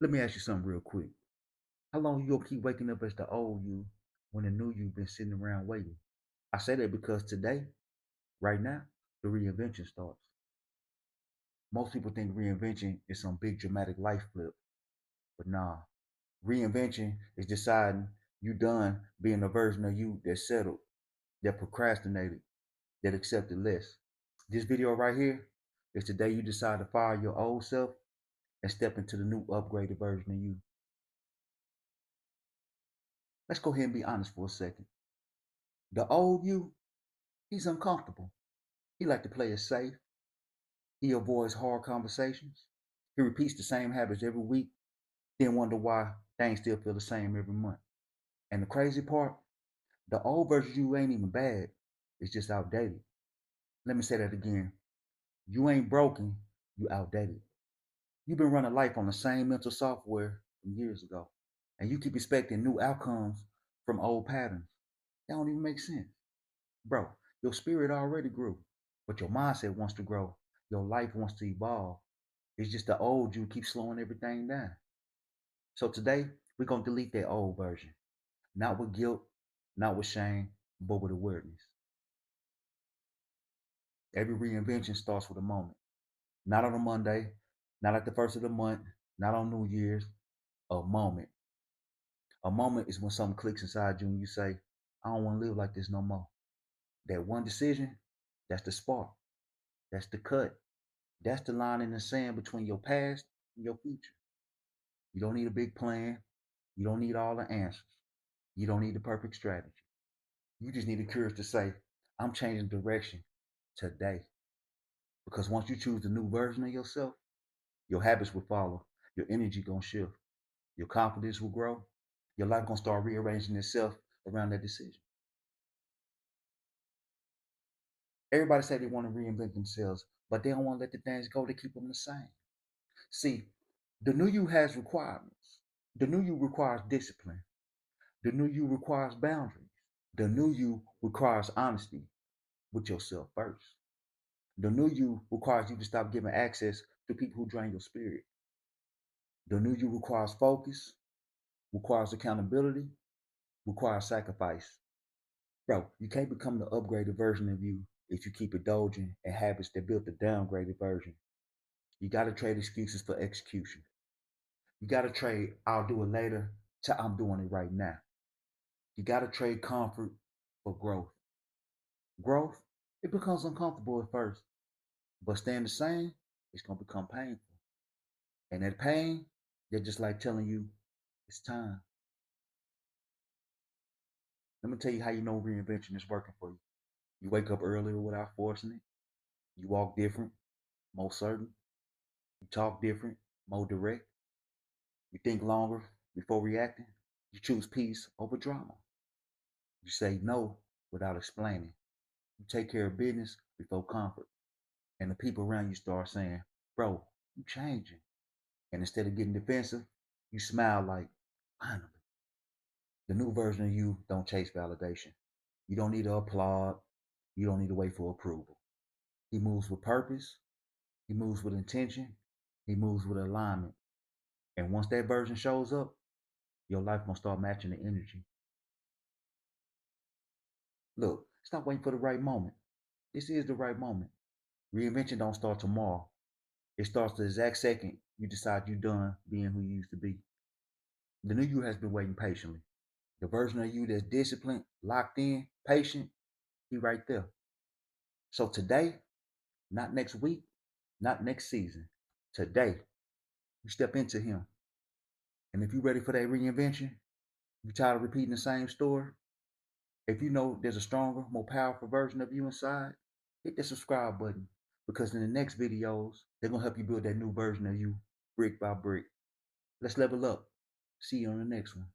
Let me ask you something real quick. How long you gonna keep waking up as the old you when the new you been sitting around waiting? I say that because today, right now, the reinvention starts. Most people think reinvention is some big dramatic life flip, but nah. Reinvention is deciding you done being a version of you that settled, that procrastinated, that accepted less. This video right here is the day you decide to fire your old self and step into the new upgraded version of you. Let's go ahead and be honest for a second. The old you, he's uncomfortable. He like to play it safe. He avoids hard conversations. He repeats the same habits every week, then wonder why things still feel the same every month. And the crazy part, the old version of you ain't even bad. It's just outdated. Let me say that again. You ain't broken, you outdated. You've been running life on the same mental software from years ago. And you keep expecting new outcomes from old patterns. That don't even make sense. Bro, your spirit already grew, but your mindset wants to grow. Your life wants to evolve. It's just the old you keeps slowing everything down. So today, we're going to delete that old version. Not with guilt, not with shame, but with awareness. Every reinvention starts with a moment. Not on a Monday, not at the first of the month, not on New Year's. A moment. A moment is when something clicks inside you and you say, I don't want to live like this no more. That one decision, that's the spark. That's the cut. That's the line in the sand between your past and your future. You don't need a big plan. You don't need all the answers. You don't need the perfect strategy. You just need the courage to say, I'm changing direction today. Because once you choose the new version of yourself, your habits will follow. Your energy gonna shift. Your confidence will grow. Your life gonna start rearranging itself around that decision. Everybody say they want to reinvent themselves, but they don't want to let the things go to keep them the same. See, the new you has requirements. The new you requires discipline. The new you requires boundaries. The new you requires honesty with yourself first. The new you requires you to stop giving access to people who drain your spirit. The new you requires focus, requires accountability, requires sacrifice. Bro, you can't become the upgraded version of you if you keep indulging in habits that built the downgraded version. You got to trade excuses for execution. You got to trade I'll do it later to I'm doing it right now. You got to trade comfort for growth. Growth, it becomes uncomfortable at first, but staying the same, it's going to become painful. And that pain, they're just like telling you it's time. Let me tell you how you know reinvention is working for you. You wake up earlier without forcing it. You walk different, more certain. You talk different, more direct. You think longer before reacting. You choose peace over drama. You say no without explaining. You take care of business before comfort. And the people around you start saying, bro, you changing. And instead of getting defensive, you smile like, finally. The new version of you don't chase validation. You don't need to applaud. You don't need to wait for approval. He moves with purpose. He moves with intention. He moves with alignment. And once that version shows up, your life gonna start matching the energy. Look, stop waiting for the right moment. This is the right moment. Reinvention don't start tomorrow. It starts the exact second you decide you're done being who you used to be. The new you has been waiting patiently. The version of you that's disciplined, locked in, patient, he right there. So today, not next week, not next season, today, you step into him. And if you're ready for that reinvention, you tired of repeating the same story, if you know there's a stronger, more powerful version of you inside, hit the subscribe button because in the next videos, they're going to help you build that new version of you brick by brick. Let's level up. See you on the next one.